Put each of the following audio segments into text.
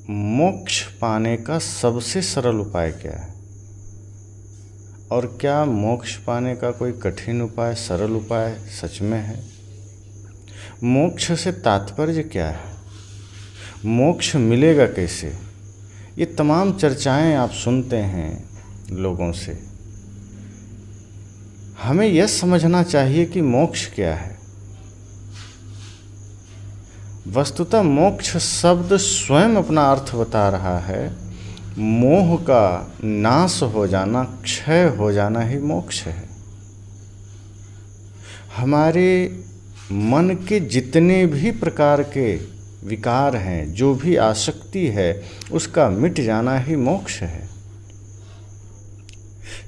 मोक्ष पाने का सबसे सरल उपाय क्या है? और क्या मोक्ष पाने का कोई कठिन उपाय, सरल उपाय सच में है? मोक्ष से तात्पर्य क्या है? मोक्ष मिलेगा कैसे? ये तमाम चर्चाएं आप सुनते हैं लोगों से। हमें यह समझना चाहिए कि मोक्ष क्या है। वस्तुतः मोक्ष शब्द स्वयं अपना अर्थ बता रहा है। मोह का नाश हो जाना, क्षय हो जाना ही मोक्ष है। हमारे मन के जितने भी प्रकार के विकार हैं, जो भी आसक्ति है, उसका मिट जाना ही मोक्ष है।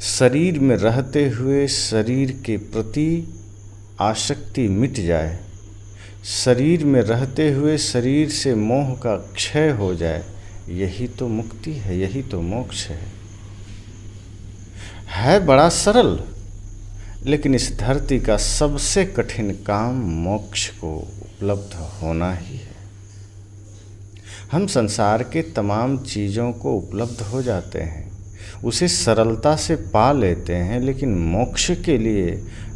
शरीर में रहते हुए शरीर के प्रति आसक्ति मिट जाए, शरीर में रहते हुए शरीर से मोह का क्षय हो जाए, यही तो मुक्ति है, यही तो मोक्ष है बड़ा सरल। लेकिन इस धरती का सबसे कठिन काम मोक्ष को उपलब्ध होना ही है। हम संसार के तमाम चीज़ों को उपलब्ध हो जाते हैं, उसे सरलता से पा लेते हैं, लेकिन मोक्ष के लिए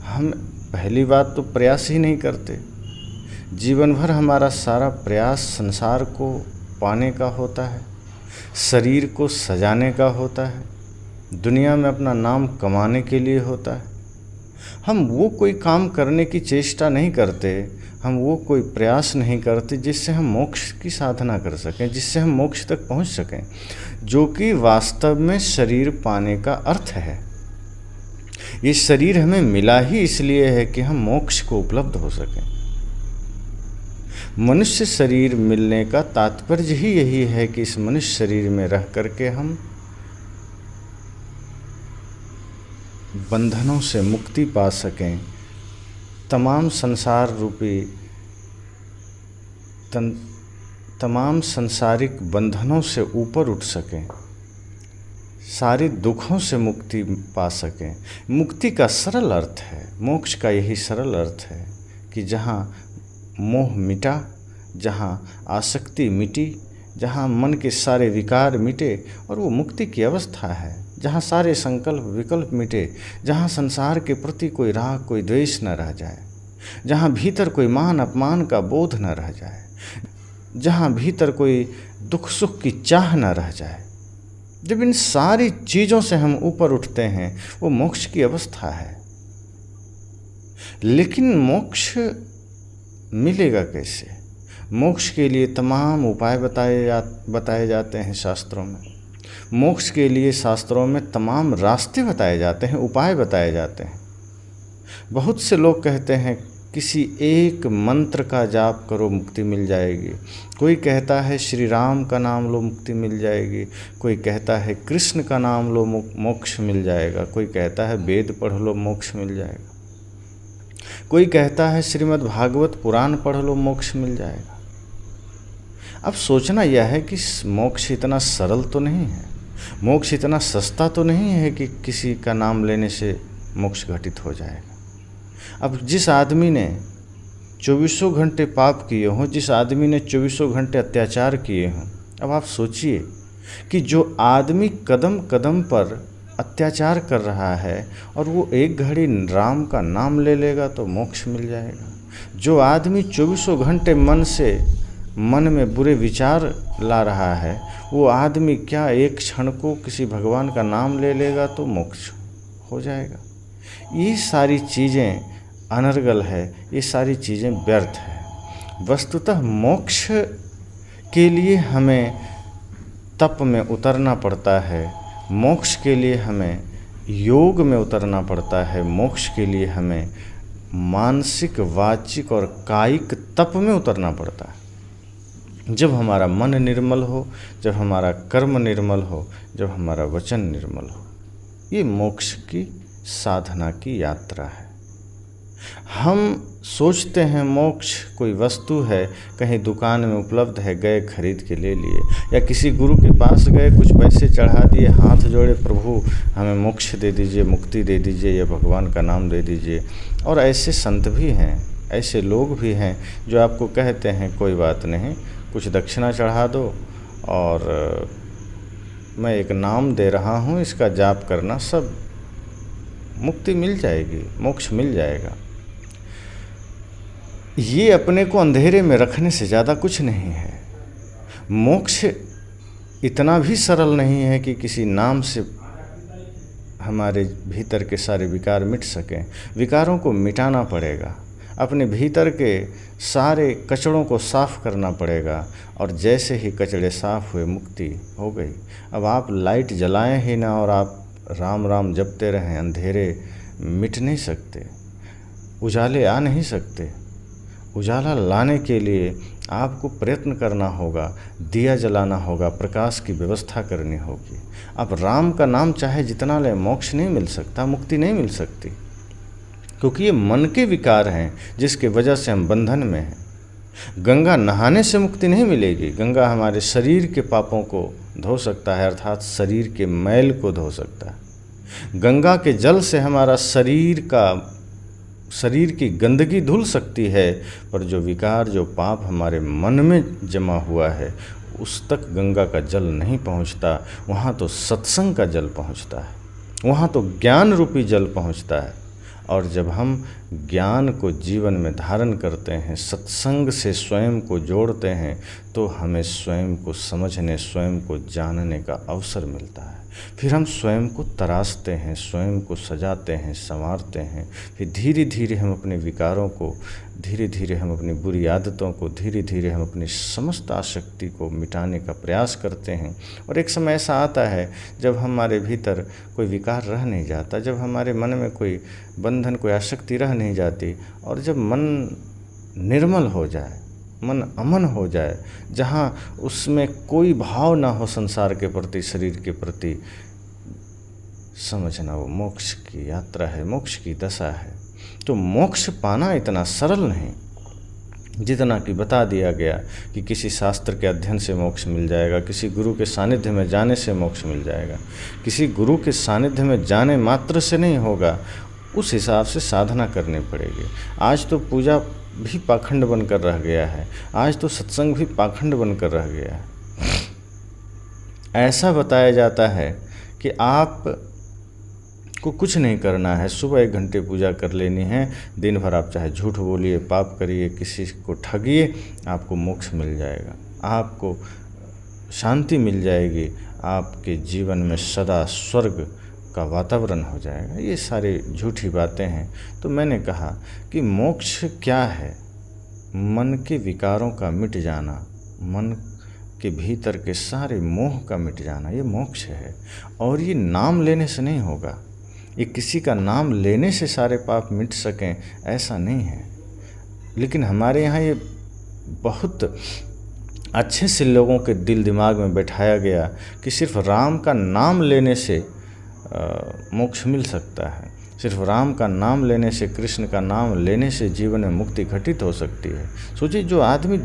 हम पहली बात तो प्रयास ही नहीं करते। जीवन भर हमारा सारा प्रयास संसार को पाने का होता है, शरीर को सजाने का होता है, दुनिया में अपना नाम कमाने के लिए होता है। हम वो कोई काम करने की चेष्टा नहीं करते, हम वो कोई प्रयास नहीं करते जिससे हम मोक्ष की साधना कर सकें, जिससे हम मोक्ष तक पहुंच सकें, जो कि वास्तव में शरीर पाने का अर्थ है। ये शरीर हमें मिला ही इसलिए है कि हम मोक्ष को उपलब्ध हो सकें। मनुष्य शरीर मिलने का तात्पर्य ही यही है कि इस मनुष्य शरीर में रह करके हम बंधनों से मुक्ति पा सकें, तमाम संसार रूपी तमाम सांसारिक बंधनों से ऊपर उठ सकें, सारे दुखों से मुक्ति पा सकें। मुक्ति का सरल अर्थ है, मोक्ष का यही सरल अर्थ है कि जहाँ मोह मिटा, जहाँ आसक्ति मिटी, जहाँ मन के सारे विकार मिटे, और वो मुक्ति की अवस्था है। जहाँ सारे संकल्प विकल्प मिटे, जहाँ संसार के प्रति कोई राग कोई द्वेष न रह जाए, जहाँ भीतर कोई मान अपमान का बोध न रह जाए, जहाँ भीतर कोई दुख सुख की चाह न रह जाए। जब इन सारी चीज़ों से हम ऊपर उठते हैं, वो मोक्ष की अवस्था है। लेकिन मोक्ष मिलेगा कैसे? मोक्ष के लिए तमाम उपाय बताए जाते हैं शास्त्रों में। मोक्ष के लिए शास्त्रों में तमाम रास्ते बताए जाते हैं, उपाय बताए जाते हैं। बहुत से लोग कहते हैं किसी एक मंत्र का जाप करो मुक्ति मिल जाएगी। कोई कहता है श्री राम का नाम लो मुक्ति मिल जाएगी। कोई कहता है कृष्ण का नाम लो मोक्ष मिल जाएगा। कोई कहता है वेद पढ़ लो मोक्ष मिल जाएगा। कोई कहता है श्रीमद् भागवत पुराण पढ़ लो मोक्ष मिल जाएगा। अब सोचना यह है कि मोक्ष इतना सरल तो नहीं है, मोक्ष इतना सस्ता तो नहीं है कि किसी का नाम लेने से मोक्ष घटित हो जाएगा। अब जिस आदमी ने 24 घंटे पाप किए हों, जिस आदमी ने 24 घंटे अत्याचार किए हों, अब आप सोचिए कि जो आदमी कदम कदम पर अत्याचार कर रहा है और वो एक घड़ी राम का नाम ले लेगा तो मोक्ष मिल जाएगा। जो आदमी 24 घंटे मन में बुरे विचार ला रहा है, वो आदमी क्या एक क्षण को किसी भगवान का नाम ले लेगा तो मोक्ष हो जाएगा। ये सारी चीज़ें अनर्गल है, ये सारी चीज़ें व्यर्थ है। वस्तुतः मोक्ष के लिए हमें तप में उतरना पड़ता है, मोक्ष के लिए हमें योग में उतरना पड़ता है, मोक्ष के लिए हमें मानसिक वाचिक और कायिक तप में उतरना पड़ता है। जब हमारा मन निर्मल हो, जब हमारा कर्म निर्मल हो, जब हमारा वचन निर्मल हो, ये मोक्ष की साधना की यात्रा है। हम सोचते हैं मोक्ष कोई वस्तु है, कहीं दुकान में उपलब्ध है, गए खरीद के ले लिए, या किसी गुरु के पास गए, कुछ पैसे चढ़ा दिए, हाथ जोड़े, प्रभु हमें मोक्ष दे दीजिए, मुक्ति दे दीजिए, या भगवान का नाम दे दीजिए। और ऐसे संत भी हैं, ऐसे लोग भी हैं जो आपको कहते हैं कोई बात नहीं, कुछ दक्षिणा चढ़ा दो और मैं एक नाम दे रहा हूँ, इसका जाप करना, सब मुक्ति मिल जाएगी, मोक्ष मिल जाएगा। ये अपने को अंधेरे में रखने से ज़्यादा कुछ नहीं है। मोक्ष इतना भी सरल नहीं है कि किसी नाम से हमारे भीतर के सारे विकार मिट सकें। विकारों को मिटाना पड़ेगा, अपने भीतर के सारे कचड़ों को साफ़ करना पड़ेगा, और जैसे ही कचड़े साफ़ हुए मुक्ति हो गई। अब आप लाइट जलाएं ही ना और आप राम राम जपते रहें, अंधेरे मिट नहीं सकते, उजाले आ नहीं सकते। उजाला लाने के लिए आपको प्रयत्न करना होगा, दिया जलाना होगा, प्रकाश की व्यवस्था करनी होगी। अब राम का नाम चाहे जितना ले, मोक्ष नहीं मिल सकता, मुक्ति नहीं मिल सकती, क्योंकि ये मन के विकार हैं जिसके वजह से हम बंधन में हैं। गंगा नहाने से मुक्ति नहीं मिलेगी। गंगा हमारे शरीर के पापों को धो सकता है, अर्थात शरीर के मैल को धो सकता है। गंगा के जल से हमारा शरीर की गंदगी धुल सकती है, पर जो विकार, जो पाप हमारे मन में जमा हुआ है, उस तक गंगा का जल नहीं पहुंचता। वहाँ तो सत्संग का जल पहुंचता है, वहाँ तो ज्ञान रूपी जल पहुंचता है। और जब हम ज्ञान को जीवन में धारण करते हैं, सत्संग से स्वयं को जोड़ते हैं, तो हमें स्वयं को समझने, स्वयं को जानने का अवसर मिलता है। फिर हम स्वयं को तराशते हैं, स्वयं को सजाते हैं, संवारते हैं। फिर धीरे धीरे हम अपने विकारों को, धीरे धीरे हम अपनी बुरी आदतों को, धीरे धीरे हम अपनी समस्त आसक्ति को मिटाने का प्रयास करते हैं। और एक समय ऐसा आता है जब हमारे भीतर कोई विकार रह नहीं जाता, जब हमारे मन में कोई बंधन, कोई आसक्ति रह नहीं जाती, और जब मन निर्मल हो जाए, मन अमन हो जाए, जहाँ उसमें कोई भाव ना हो संसार के प्रति, शरीर के प्रति, समझना वो मोक्ष की यात्रा है, मोक्ष की दशा है। तो मोक्ष पाना इतना सरल नहीं जितना कि बता दिया गया कि किसी शास्त्र के अध्ययन से मोक्ष मिल जाएगा, किसी गुरु के सानिध्य में जाने से मोक्ष मिल जाएगा। किसी गुरु के सानिध्य में जाने मात्र से नहीं होगा, उस हिसाब से साधना करनी पड़ेगी। आज तो पूजा भी पाखंड बनकर रह गया है, आज तो सत्संग भी पाखंड बनकर रह गया है। ऐसा बताया जाता है कि आप को कुछ नहीं करना है, सुबह 1 घंटे पूजा कर लेनी है, दिन भर आप चाहे झूठ बोलिए, पाप करिए, किसी को ठगिए, आपको मोक्ष मिल जाएगा, आपको शांति मिल जाएगी, आपके जीवन में सदा स्वर्ग का वातावरण हो जाएगा। ये सारी झूठी बातें हैं। तो मैंने कहा कि मोक्ष क्या है? मन के विकारों का मिट जाना, मन के भीतर के सारे मोह का मिट जाना, ये मोक्ष है। और ये नाम लेने से नहीं होगा, ये किसी का नाम लेने से सारे पाप मिट सकें ऐसा नहीं है। लेकिन हमारे यहाँ ये बहुत अच्छे से लोगों के दिल दिमाग में बैठाया गया कि सिर्फ राम का नाम लेने से मोक्ष मिल सकता है, सिर्फ राम का नाम लेने से, कृष्ण का नाम लेने से जीवन में मुक्ति घटित हो सकती है। सोचिए, जो आदमी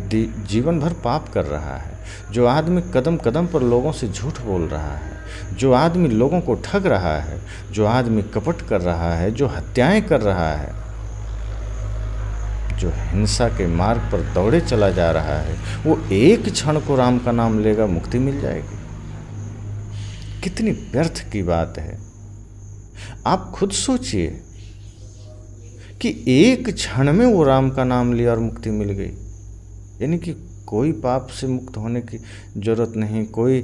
जीवन भर पाप कर रहा है, जो आदमी कदम कदम पर लोगों से झूठ बोल रहा है, जो आदमी लोगों को ठग रहा है, जो आदमी कपट कर रहा है, जो हत्याएं कर रहा है, जो हिंसा के मार्ग पर दौड़े चला जा रहा है, वो एक क्षण को राम का नाम लेगा, मुक्ति मिल जाएगी। कितनी व्यर्थ की बात है। आप खुद सोचिए कि एक क्षण में वो राम का नाम लिया और मुक्ति मिल गई। यानी कि कोई पाप से मुक्त होने की ज़रूरत नहीं, कोई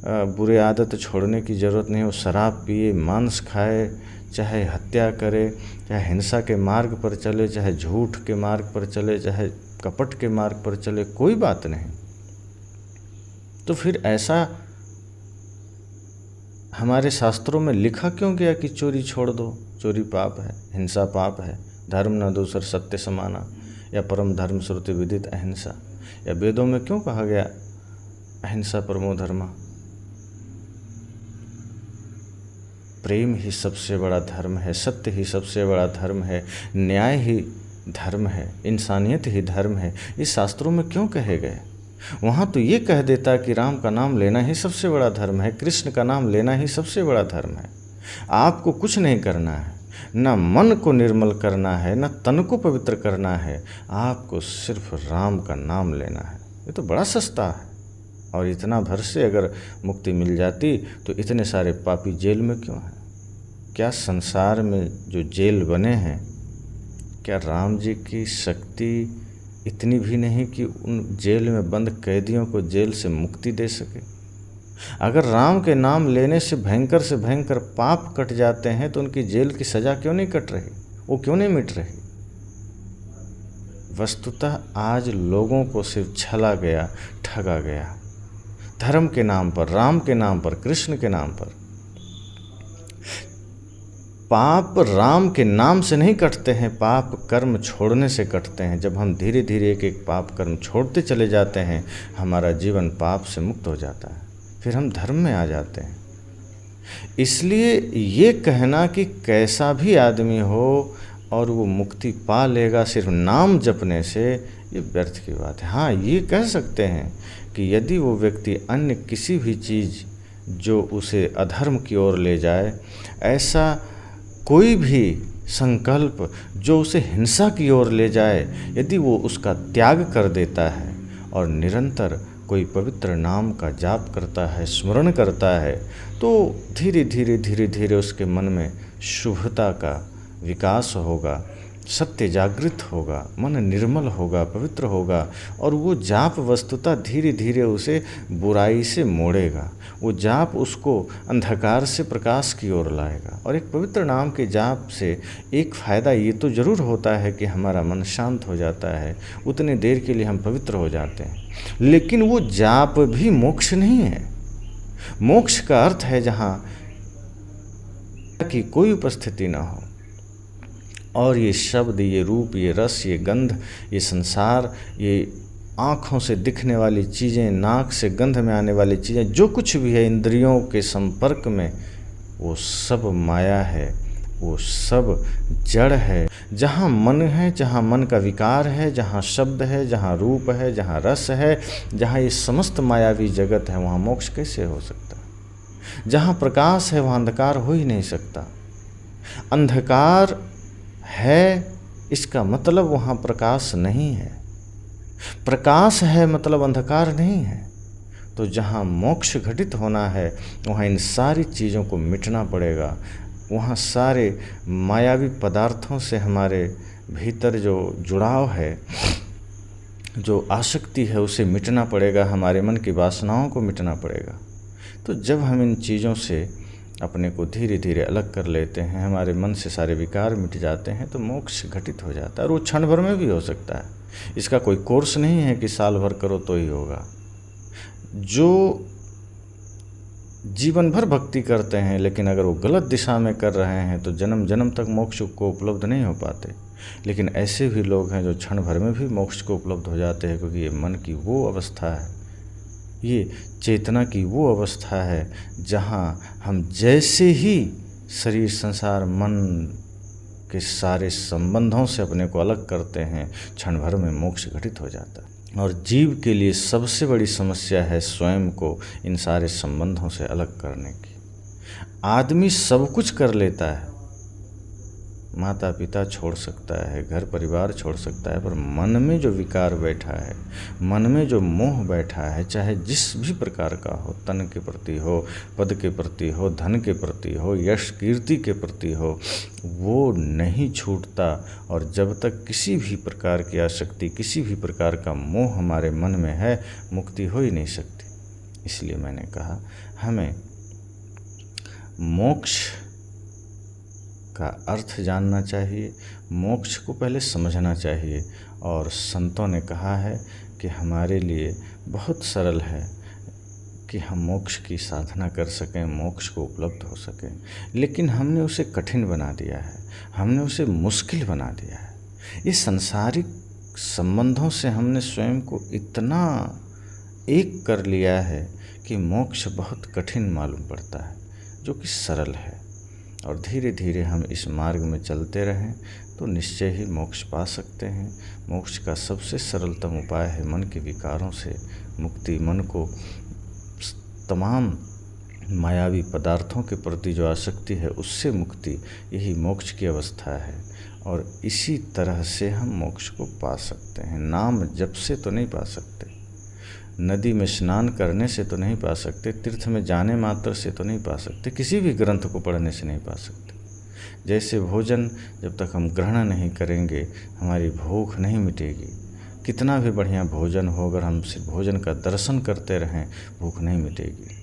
बुरे आदत छोड़ने की ज़रूरत नहीं। वो शराब पिए, मांस खाए, चाहे हत्या करे, चाहे हिंसा के मार्ग पर चले, चाहे झूठ के मार्ग पर चले, चाहे कपट के मार्ग पर चले, कोई बात नहीं। तो फिर ऐसा हमारे शास्त्रों में लिखा क्यों गया कि चोरी छोड़ दो, चोरी पाप है, हिंसा पाप है, धर्म न दूसर सत्य समाना, या परम धर्म श्रुति विदित अहिंसा, या वेदों में क्यों कहा गया अहिंसा परमो धर्म? प्रेम ही सबसे बड़ा धर्म है, सत्य ही सबसे बड़ा धर्म है, न्याय ही धर्म है, इंसानियत ही धर्म है। ये शास्त्रों में क्यों कहे गए? वहाँ तो ये कह देता कि राम का नाम लेना ही सबसे बड़ा धर्म है, कृष्ण का नाम लेना ही सबसे बड़ा धर्म है। आपको कुछ नहीं करना है, न मन को निर्मल करना है, न तन को पवित्र करना है, आपको सिर्फ राम का नाम लेना है। ये तो बड़ा सस्ता है। और इतना भर से अगर मुक्ति मिल जाती तो इतने सारे पापी जेल में क्यों हैं? क्या संसार में जो जेल बने हैं, क्या राम जी की शक्ति इतनी भी नहीं कि उन जेल में बंद कैदियों को जेल से मुक्ति दे सके? अगर राम के नाम लेने से भयंकर पाप कट जाते हैं तो उनकी जेल की सज़ा क्यों नहीं कट रही, वो क्यों नहीं मिट रही? वस्तुतः आज लोगों को सिर्फ छला गया, ठगा गया, धर्म के नाम पर, राम के नाम पर, कृष्ण के नाम पर। पाप राम के नाम से नहीं कटते हैं, पाप कर्म छोड़ने से कटते हैं। जब हम धीरे धीरे एक एक पाप कर्म छोड़ते चले जाते हैं, हमारा जीवन पाप से मुक्त हो जाता है, फिर हम धर्म में आ जाते हैं। इसलिए ये कहना कि कैसा भी आदमी हो और वो मुक्ति पा लेगा सिर्फ नाम जपने से, ये व्यर्थ की बात है। हाँ, ये कह सकते हैं कि यदि वो व्यक्ति अन्य किसी भी चीज़ जो उसे अधर्म की ओर ले जाए, ऐसा कोई भी संकल्प जो उसे हिंसा की ओर ले जाए, यदि वो उसका त्याग कर देता है और निरंतर कोई पवित्र नाम का जाप करता है, स्मरण करता है, तो धीरे धीरे उसके मन में शुभता का विकास होगा, सत्य जागृत होगा, मन निर्मल होगा, पवित्र होगा, और वो जाप वस्तुतः धीरे धीरे उसे बुराई से मोड़ेगा। वो जाप उसको अंधकार से प्रकाश की ओर लाएगा। और एक पवित्र नाम के जाप से एक फ़ायदा ये तो ज़रूर होता है कि हमारा मन शांत हो जाता है, उतने देर के लिए हम पवित्र हो जाते हैं। लेकिन वो जाप भी मोक्ष नहीं है। मोक्ष का अर्थ है जहाँ की कोई उपस्थिति ना हो, और ये शब्द, ये रूप, ये रस, ये गंध, ये संसार, ये आँखों से दिखने वाली चीज़ें, नाक से गंध में आने वाली चीज़ें, जो कुछ भी है इंद्रियों के संपर्क में, वो सब माया है, वो सब जड़ है। जहाँ मन है, जहाँ मन का विकार है, जहाँ शब्द है, जहाँ रूप है, जहाँ रस है, जहाँ ये समस्त मायावी जगत है, वहाँ मोक्ष कैसे हो सकता है? जहाँ प्रकाश है वहाँ अंधकार हो ही नहीं सकता। अंधकार है इसका मतलब वहाँ प्रकाश नहीं है, प्रकाश है मतलब अंधकार नहीं है। तो जहाँ मोक्ष घटित होना है वहाँ इन सारी चीज़ों को मिटना पड़ेगा। वहाँ सारे मायावी पदार्थों से हमारे भीतर जो जुड़ाव है, जो आसक्ति है, उसे मिटना पड़ेगा, हमारे मन की वासनाओं को मिटना पड़ेगा। तो जब हम इन चीज़ों से अपने को धीरे धीरे अलग कर लेते हैं, हमारे मन से सारे विकार मिट जाते हैं, तो मोक्ष घटित हो जाता है। और वो क्षण भर में भी हो सकता है। इसका कोई कोर्स नहीं है कि साल भर करो तो ही होगा। जो जीवन भर भक्ति करते हैं लेकिन अगर वो गलत दिशा में कर रहे हैं तो जन्म जन्म तक मोक्ष को उपलब्ध नहीं हो पाते। लेकिन ऐसे भी लोग हैं जो क्षण भर में भी मोक्ष को उपलब्ध हो जाते हैं, क्योंकि ये मन की वो अवस्था है, ये चेतना की वो अवस्था है जहाँ हम जैसे ही शरीर, संसार, मन के सारे संबंधों से अपने को अलग करते हैं, क्षण भर में मोक्ष घटित हो जाता है। और जीव के लिए सबसे बड़ी समस्या है स्वयं को इन सारे संबंधों से अलग करने की। आदमी सब कुछ कर लेता है, माता पिता छोड़ सकता है, घर परिवार छोड़ सकता है, पर मन में जो विकार बैठा है, मन में जो मोह बैठा है, चाहे जिस भी प्रकार का हो, तन के प्रति हो, पद के प्रति हो, धन के प्रति हो, यश कीर्ति के प्रति हो, वो नहीं छूटता। और जब तक किसी भी प्रकार की आसक्ति, किसी भी प्रकार का मोह हमारे मन में है, मुक्ति हो ही नहीं सकती। इसलिए मैंने कहा हमें मोक्ष का अर्थ जानना चाहिए, मोक्ष को पहले समझना चाहिए। और संतों ने कहा है कि हमारे लिए बहुत सरल है कि हम मोक्ष की साधना कर सकें, मोक्ष को उपलब्ध हो सकें, लेकिन हमने उसे कठिन बना दिया है, हमने उसे मुश्किल बना दिया है। ये सांसारिक संबंधों से हमने स्वयं को इतना एक कर लिया है कि मोक्ष बहुत कठिन मालूम पड़ता है, जो कि सरल है। और धीरे धीरे हम इस मार्ग में चलते रहें तो निश्चय ही मोक्ष पा सकते हैं। मोक्ष का सबसे सरलतम उपाय है मन के विकारों से मुक्ति, मन को तमाम मायावी पदार्थों के प्रति जो आसक्ति है उससे मुक्ति, यही मोक्ष की अवस्था है। और इसी तरह से हम मोक्ष को पा सकते हैं। नाम जप से तो नहीं पा सकते, नदी में स्नान करने से तो नहीं पा सकते, तीर्थ में जाने मात्र से तो नहीं पा सकते, किसी भी ग्रंथ को पढ़ने से नहीं पा सकते। जैसे भोजन जब तक हम ग्रहण नहीं करेंगे हमारी भूख नहीं मिटेगी। कितना भी बढ़िया भोजन हो, अगर हम सिर्फ भोजन का दर्शन करते रहें भूख नहीं मिटेगी।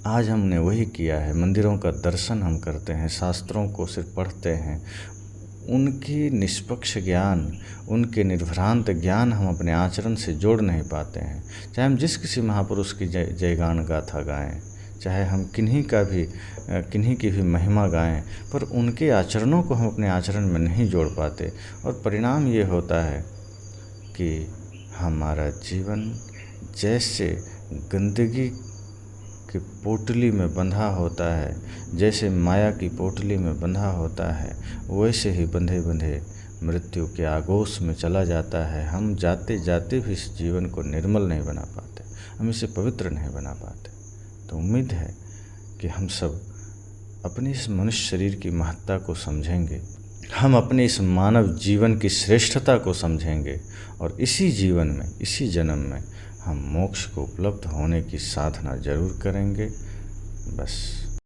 आज हमने वही किया है, मंदिरों का दर्शन हम करते हैं, शास्त्रों को सिर्फ पढ़ते हैं, उनकी निष्पक्ष ज्ञान, उनके निर्भ्रांत ज्ञान हम अपने आचरण से जोड़ नहीं पाते हैं। चाहे हम जिस किसी महापुरुष की जयगान गाथा गाएं, चाहे हम किन्हीं की भी महिमा गाएं, पर उनके आचरणों को हम अपने आचरण में नहीं जोड़ पाते, और परिणाम ये होता है कि हमारा जीवन जैसे गंदगी की पोटली में बंधा होता है, जैसे माया की पोटली में बंधा होता है, वैसे ही बंधे बंधे मृत्यु के आगोश में चला जाता है। हम जाते जाते भी इस जीवन को निर्मल नहीं बना पाते, हम इसे पवित्र नहीं बना पाते। तो उम्मीद है कि हम सब अपनी इस मनुष्य शरीर की महत्ता को समझेंगे, हम अपने इस मानव जीवन की श्रेष्ठता को समझेंगे, और इसी जीवन में, इसी जन्म में हम मोक्ष को उपलब्ध होने की साधना जरूर करेंगे। बस